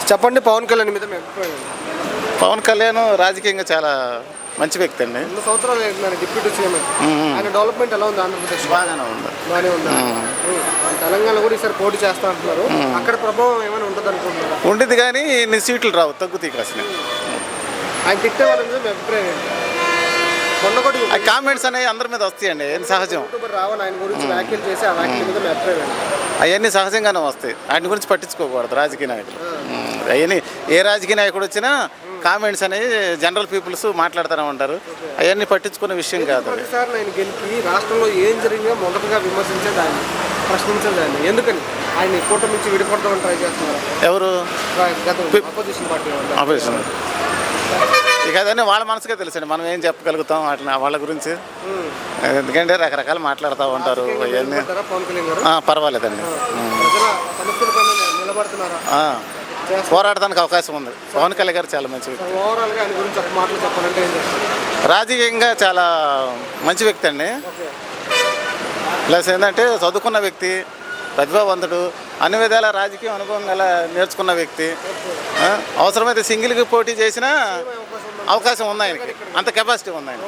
చెప్పండి, పవన్ కళ్యాణ్ మీద మీ అభిప్రాయం ఏంటి? పవన్ కళ్యాణ్ రాజకీయంగా చాలా మంచి వ్యక్తి అండి. 2 సంవత్సరాలు అవుతున్నారు డిప్యూటీ సీఎం. ఆయన డెవలప్మెంట్ ఎలా ఉంది ఆంధ్రప్రదేశ్? బాగానే ఉంది. బాగానే ఉంది. తెలంగాణ కూడా ఈసారి పోటీ చేస్తా అంటున్నారు. అక్కడ ప్రభావం ఏమైనా ఉంటుంది అనుకుంటున్నారా? ఉండేది కానీ ఇన్ని సీట్లు రావు, తగ్గుతాయి కాసిన. ఆయన తిట్టే వాళ్ళ మీద మీ అభిప్రాయం ఏంటి? మొన్నకొకటి ఆ కామెంట్స్ అనేవి అందరి మీద వస్తాయండి, ఏం సహజం. యూట్యూబర్ రావణ్ ఆయన గురించి వ్యాఖ్యలు చేసి ఆ వ్యాఖ్యల మీద మీ అభిప్రాయం ఏంటి? అవన్నీ సహజంగానే వస్తాయి, వాటి గురించి పట్టించుకోకూడదు రాజకీయ నాయకులు. అవన్నీ ఏ రాజకీయ నాయకుడు వచ్చినా కామెంట్స్ అనేవి జనరల్ పీపుల్స్ మాట్లాడుతూనే ఉంటారు, అవన్నీ పట్టించుకునే విషయం కాదు. ప్రతిసారి ఆయన గెలిపి రాష్ట్రంలో ఏం జరిగినా మొదటగా విమర్శించేదాన్ని, ప్రశ్నించేదాన్ని. ఎందుకని ఆయన కూటమి నుంచి విడిపడతామని ట్రై చేస్తున్నారు ఎవరు? Opposition party operation. ఇక అదన్నీ వాళ్ళ మనసుకే తెలుసండి, మనం ఏం చెప్పగలుగుతాం అట్లా వాళ్ళ గురించి. ఎందుకంటే రకరకాలు మాట్లాడుతూ ఉంటారు. అవన్నీ పవన్ కళ్యాణ్ గారు పర్వాలేదండి, ప్రజల సమస్యలపైన నిలబడుతున్నారా? పోరాడడానికి అవకాశం ఉంది. పవన్ కళ్యాణ్ గారు చాలా మంచి వ్యక్తి. ఓవరాల్గా ఆయన గురించి ఒక మాటలు చెప్పాలంటే ఏం చెప్తారు? రాజకీయంగా చాలా మంచి వ్యక్తి అండి. ప్లస్ ఏంటంటే చదువుకున్న వ్యక్తి, ప్రతిభావంతుడు, అన్ని విధాల రాజకీయ అనుభవం గల నేర్చుకున్న వ్యక్తి. అవసరమైతే సింగిల్కి పోటీ చేసినా అవకాశం ఉంది ఆయనకి, అంత కెపాసిటీ ఉంది ఆయన.